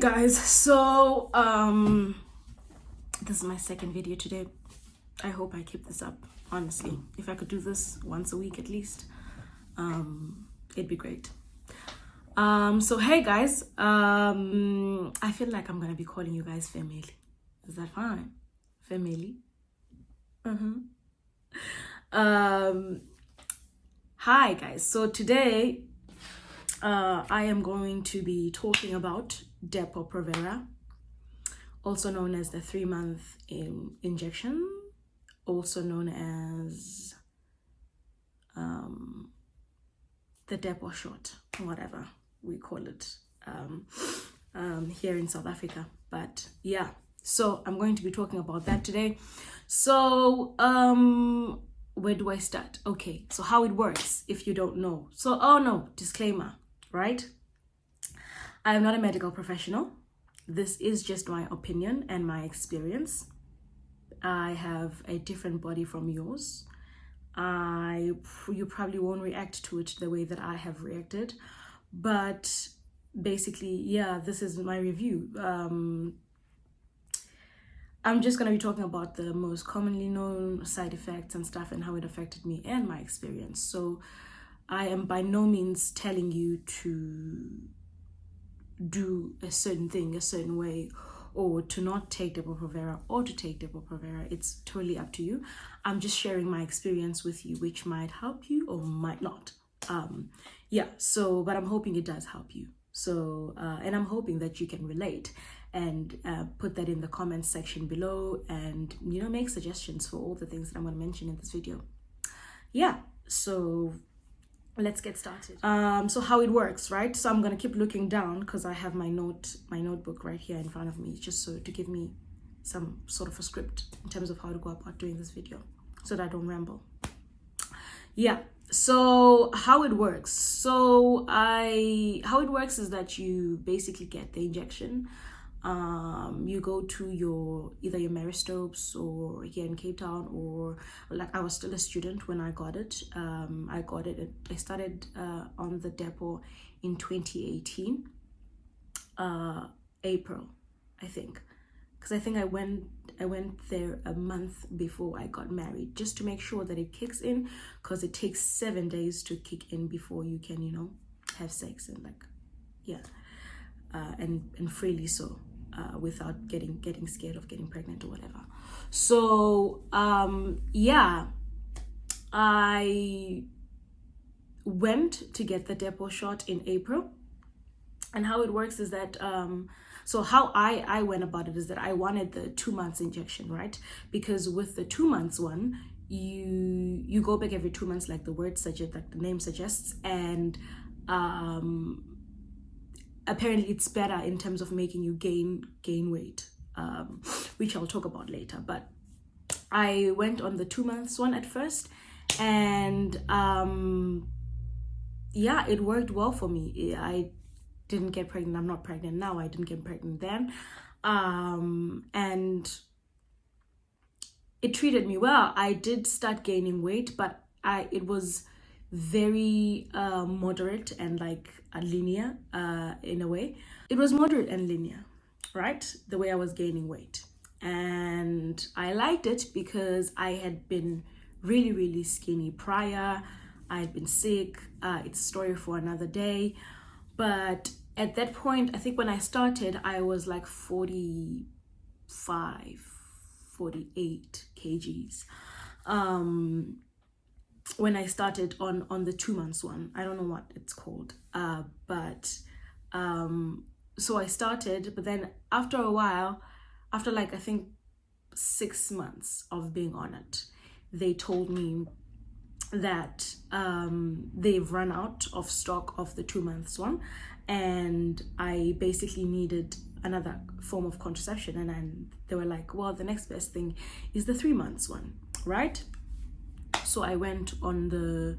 guys, so this is my second video today. I hope I keep this up. Honestly, if I could do this once a week at least, it'd be great. So hey guys, I feel like I'm gonna be calling you guys femeli. Is that fine? Femeli. Hi guys, so today I am going to be talking about Depo Provera, also known as the 3-month injection, also known as the Depo shot, whatever we call it here in South Africa. But yeah, so I'm going to be talking about that today. So where do I start? Okay, so how it works if you don't know. So, oh no, disclaimer, right? I am not a medical professional. This is just my opinion and my experience. I have a different body from yours. You probably won't react to it the way that I have reacted, but basically, yeah, this is my review. I'm just going to be talking about the most commonly known side effects and stuff and how it affected me and my experience. So I am by no means telling you to do a certain thing a certain way, or to not take Depo Provera or to take Depo Provera. It's totally up to you. I'm just sharing my experience with you, which might help you or might not. Yeah, so, but I'm hoping it does help you. So, and I'm hoping that you can relate and put that in the comments section below and, you know, make suggestions for all the things that I'm going to mention in this video. Yeah, so let's get started. So how it works, right? So I'm going to keep looking down because I have my notebook right here in front of me, just so to give me some sort of a script in terms of how to go about doing this video so that I don't ramble. Yeah, so how it works. So how it works is that you basically get the injection. You go to either your Maristopes or here in Cape Town, or like I was still a student when I got it. I started on the Depo in 2018, April, I think, because I think I went there a month before I got married, just to make sure that it kicks in, because it takes 7 days to kick in before you can, you know, have sex and like, yeah, and freely so. Without getting scared of getting pregnant or whatever. So yeah, I went to get the Depo shot in April. And how it works is that so how I went about it is that I wanted the 2 months injection, right? Because with the 2 months one, you go back every 2 months, like the word suggests, like the name suggests, and apparently it's better in terms of making you gain weight, which I'll talk about later. But I went on the 2 months one at first, and yeah, it worked well for me. I didn't get pregnant. I'm not pregnant now. I didn't get pregnant then, and it treated me well. I did start gaining weight, but it was very moderate and like linear in a way. It was moderate and linear, right? The way I was gaining weight. And I liked it because I had been really, really skinny prior. I had been sick. It's a story for another day. But at that point, I think when I started, I was like 45, 48 kgs. When I started on the 2 months one. I don't know what it's called, but so I started, but then after a while, after like I think 6 months of being on it, they told me that they've run out of stock of the 2 months one, and I basically needed another form of contraception. And then they were like, well, the next best thing is the 3 months one, right? So I went on the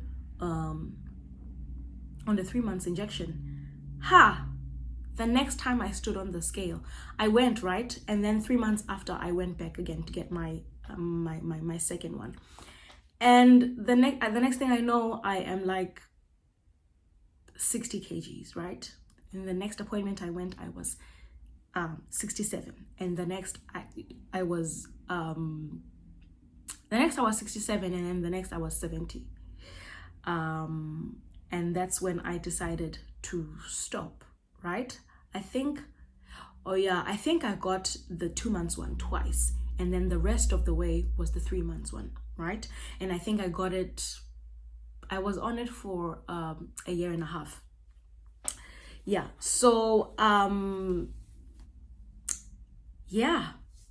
3 months injection. The next time I stood on the scale, I went, right, and then 3 months after I went back again to get my my second one, and the next thing I know, I am like 60 kgs, right? In the next appointment I went, I was 67, and the next I was 67, and then the next I was 70. And that's when I decided to stop, right? I think I got the 2 months one twice, and then the rest of the way was the 3 months one, right? And I think I was on it for a year and a half. Yeah, so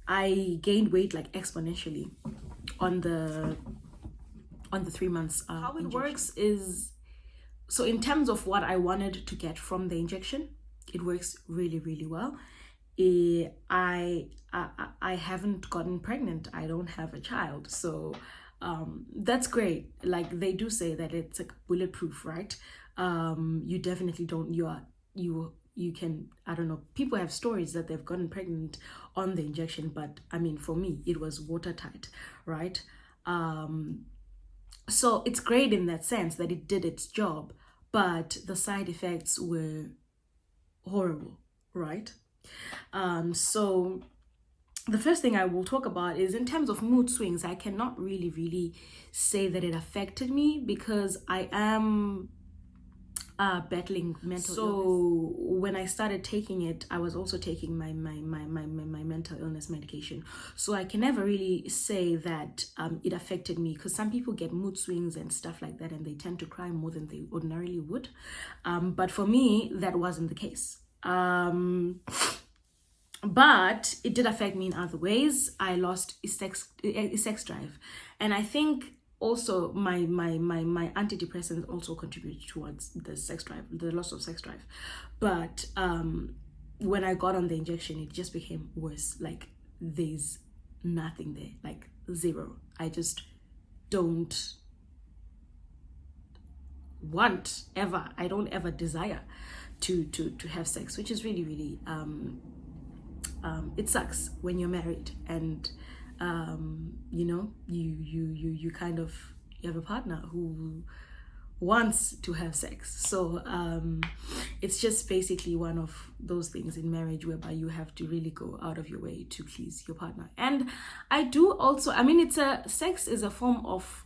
I gained weight like exponentially on the 3 months. How it works is, so in terms of what I wanted to get from the injection, it works really, really well. I haven't gotten pregnant. I don't have a child, so that's great. Like, they do say that it's like bulletproof, right? You definitely don't. You can, I don't know, people have stories that they've gotten pregnant on the injection, but I mean, for me, it was watertight, right? So it's great in that sense that it did its job, but the side effects were horrible, right? So the first thing I will talk about is in terms of mood swings. I cannot really say that it affected me because I am battling mental illness. When I started taking it, I was also taking my mental illness medication. So I can never really say that it affected me, because some people get mood swings and stuff like that, and they tend to cry more than they ordinarily would. But for me, that wasn't the case. But it did affect me in other ways. I lost a sex drive, and I think also my antidepressants also contributed towards the loss of sex drive. But when I got on the injection, it just became worse. Like, there's nothing there, like zero. I just don't want ever. I don't ever desire to have sex, which is really it sucks when you're married and you kind of, you have a partner who wants to have sex. So it's just basically one of those things in marriage whereby you have to really go out of your way to please your partner. And I do also, I mean, sex is a form of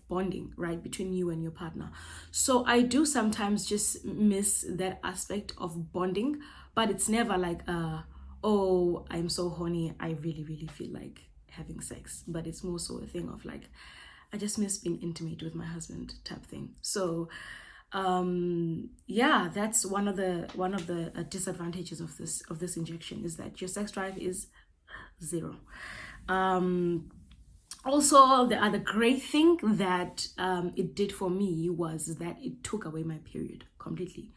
bonding, right, between you and your partner. So I do sometimes just miss that aspect of bonding, but it's never like oh, I'm so horny, I really feel like having sex. But it's more so a thing of like, I just miss being intimate with my husband type thing. So that's one of the disadvantages of this injection, is that your sex drive is zero. Also, the other great thing that it did for me was that it took away my period completely.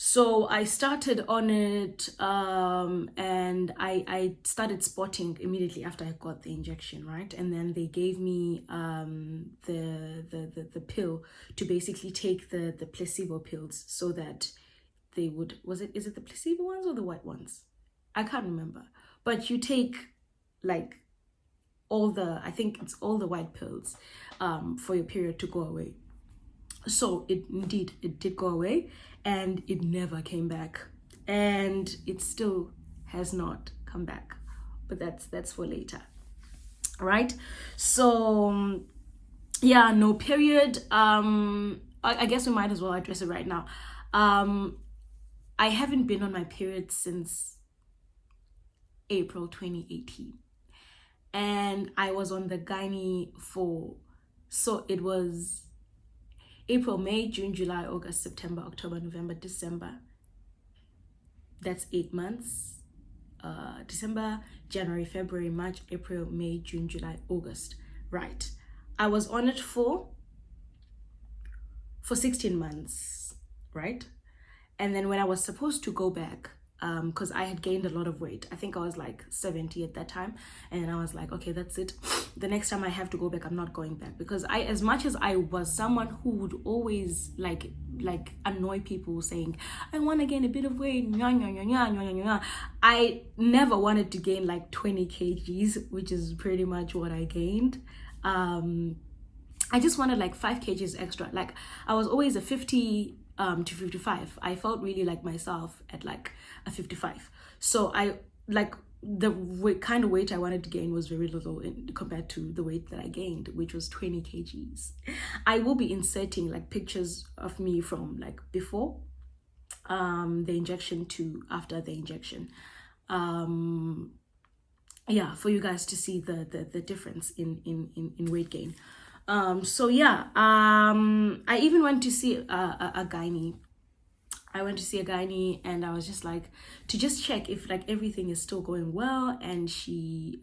So I started on it, and I started spotting immediately after I got the injection, right? And then they gave me the pill to basically take the placebo pills, so that they would, is it the placebo ones or the white ones? I can't remember. But you take like I think it's all the white pills for your period to go away. So it did go away, and it never came back, and it still has not come back, but that's for later, right? So no period. I guess we might as well address it right now. I haven't been on my period since April 2018, and I was on the gynae so it was April, May, June, July, August, September, October, November, December. That's 8 months. December, January, February, March, April, May, June, July, August. Right. I was on it for 16 months, right? And then when I was supposed to go back, because I had gained a lot of weight. I think I was like 70 at that time, and I was like, okay, that's it. The next time I have to go back, I'm not going back, because as much as I was someone who would always like annoy people saying, I want to gain a bit of weight, I never wanted to gain like 20 kgs, which is pretty much what I gained. I just wanted like 5 kgs extra. Like, I was always a 50 to 55. I felt really like myself at like a 55. So I like the kind of weight I wanted to gain was very little compared to the weight that I gained, which was 20 kgs. I will be inserting like pictures of me from like before the injection to after the injection. Yeah, for you guys to see the difference in weight gain. So yeah, I even went to see a gynae. I went to see a gynae, and I was just like, to just check if like everything is still going well. And she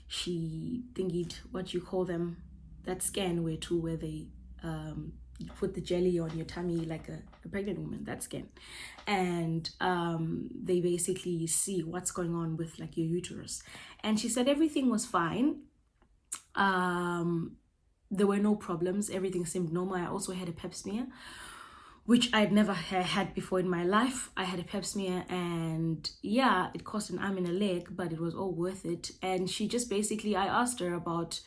thingied, what you call them, that scan where they put the jelly on your tummy like a pregnant woman, that scan. And they basically see what's going on with like your uterus. And she said everything was fine. There were no problems. Everything seemed normal. I also had a pap smear, which I'd never had before in my life. I had a pap smear, and yeah, it cost an arm and a leg, but it was all worth it. And she just basically, I asked her about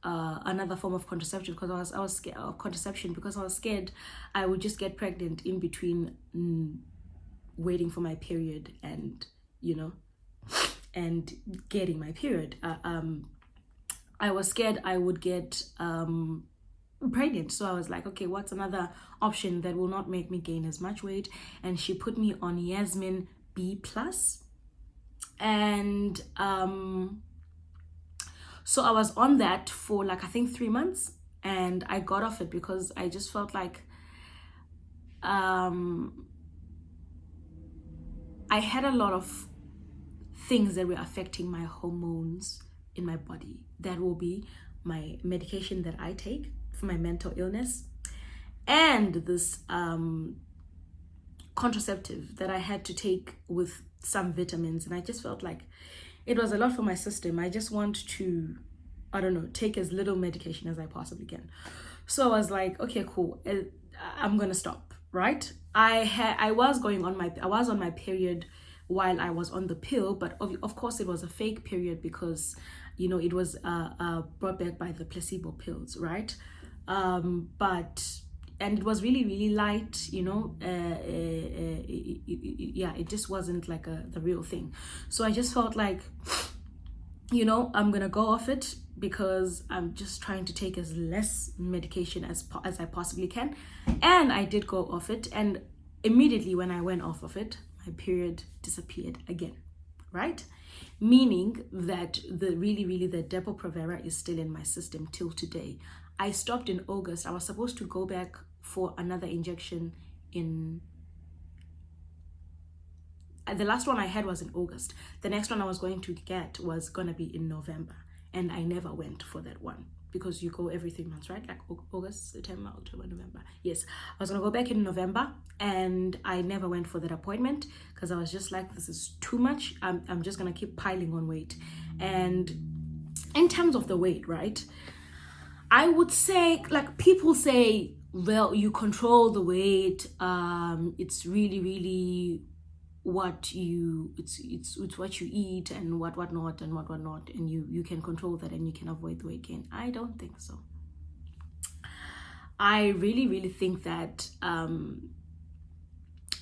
another form of contraception, because I was scared of contraception, because I was scared I would just get pregnant in between waiting for my period and, you know, and getting my period. I was scared I would get pregnant. So I was like, okay, what's another option that will not make me gain as much weight? And she put me on Yasmin B+. And so I was on that for like, I think 3 months, and I got off it because I just felt like I had a lot of things that were affecting my hormones in my body. That will be my medication that I take for my mental illness, and this contraceptive that I had to take with some vitamins. And I just felt like it was a lot for my system. I just want to, I don't know, take as little medication as I possibly can. So I was like, okay, cool, I'm gonna stop, right? I was on my period while I was on the pill, but of course it was a fake period, because, you know, it was brought back by the placebo pills, right? And it was really, really light, you know. Yeah, it just wasn't like the real thing. So I just felt like, you know, I'm gonna go off it, because I'm just trying to take as less medication as I possibly can. And I did go off it, and immediately when I went off of it, my period disappeared again, right? Meaning that the Depo Provera is still in my system till today. I stopped in August. I was supposed to go back for another injection in... The last one I had was in August. The next one I was going to get was going to be in November. And I never went for that one, because you go every 3 months, right? Like August, September, October, November. Yes, I was going to go back in November, and I never went for that appointment, because I was just like, this is too much. I'm just going to keep piling on weight. And in terms of the weight, right, I would say, like, people say, well, you control the weight. It's really what you it's what you eat and what not, and you can control that, and you can avoid the weight gain. I don't think so. I really think that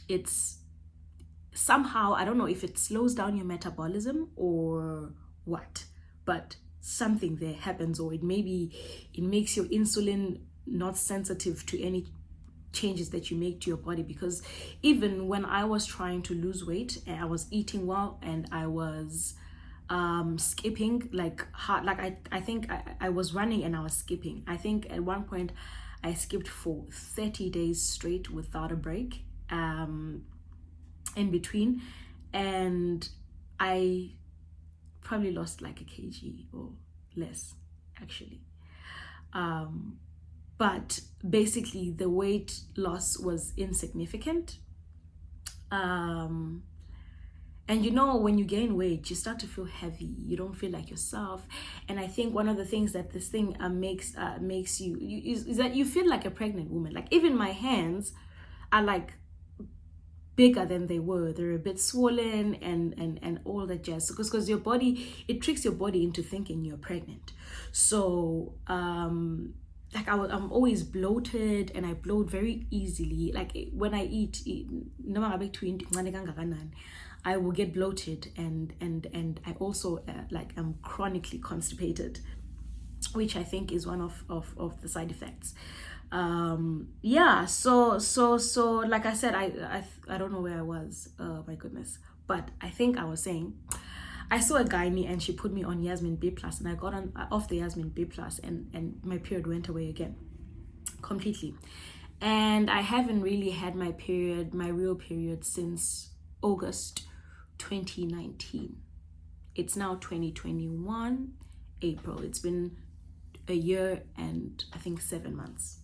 it's somehow, I don't know if it slows down your metabolism or what, but something there happens, or it makes your insulin not sensitive to any changes that you make to your body. Because even when I was trying to lose weight, I was eating well, and I was skipping like hard. Like I think I was running and I was skipping. I think at one point I skipped for 30 days straight without a break in between, and I probably lost like a kg or less, actually. But basically the weight loss was insignificant. And you know, when you gain weight, you start to feel heavy. You don't feel like yourself. And I think one of the things that this thing makes you is that you feel like a pregnant woman. Like, even my hands are like bigger than they were. They're a bit swollen and all that jazz, because your body, it tricks your body into thinking you're pregnant. So like I'm always bloated, and I bloat very easily. Like when I eat, I will get bloated, and I also like I'm chronically constipated, which I think is one of the side effects. Yeah, so like I said, I don't know where I was, my goodness, but I think I was saying I saw a gynae and she put me on Yasmin B plus, and I got on off the Yasmin B plus, and my period went away again completely. And I haven't really had my real period, since August 2019. It's now 2021 April. It's been a year and I think 7 months.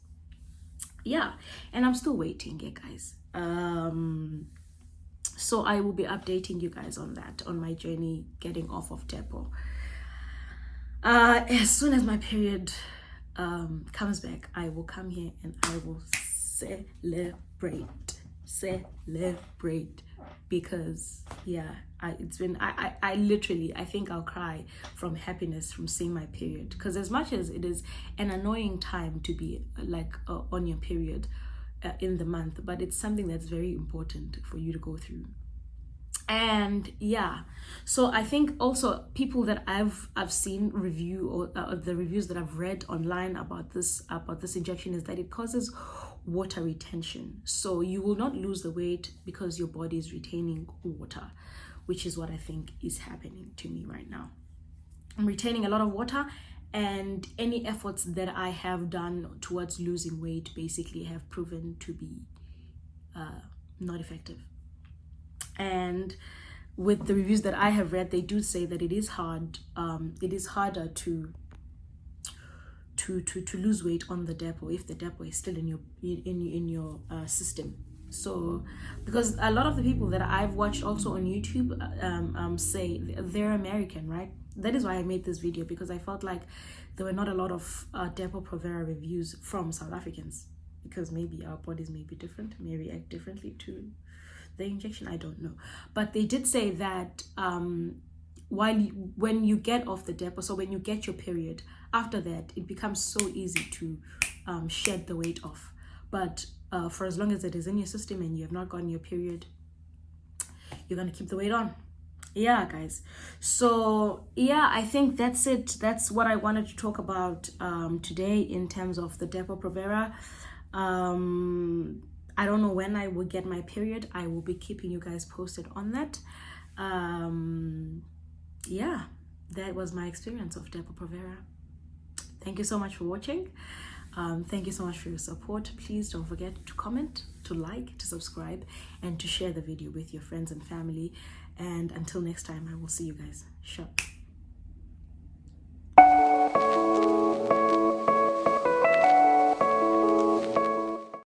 Yeah, and I'm still waiting, yeah, guys. So I will be updating you guys on that, on my journey getting off of Depo. As soon as my period comes back, I will come here and I will celebrate, because yeah, I literally, I think I'll cry from happiness from seeing my period, because as much as it is an annoying time to be like on your period in the month, but it's something that's very important for you to go through. And yeah, so I think also people that I've seen review, or the reviews that I've read online about this injection, is that it causes water retention. So you will not lose the weight because your body is retaining water, which is what I think is happening to me right now. I'm retaining a lot of water, and any efforts that I have done towards losing weight basically have proven to be not effective. And with the reviews that I have read, they do say that it is hard. It is harder to lose weight on the Depo if the Depo is still in your system. So, because a lot of the people that I've watched also on YouTube say they're American, right? That is why I made this video, because I felt like there were not a lot of Depo Provera reviews from South Africans, because maybe our bodies may be different, may react differently to the injection, I don't know. But they did say that when you get off the Depo, so when you get your period, after that it becomes so easy to shed the weight off. But for as long as it is in your system and you have not gotten your period, you're gonna keep the weight on. Yeah, guys. So yeah, I think that's it. That's what I wanted to talk about today in terms of the Depo Provera. I don't know when I will get my period. I will be keeping you guys posted on that. Yeah, that was my experience of Depo Provera. Thank you so much for watching. Thank you so much for your support. Please don't forget to comment, to like, to subscribe, and to share the video with your friends and family. And until next time, I will see you guys. Sure.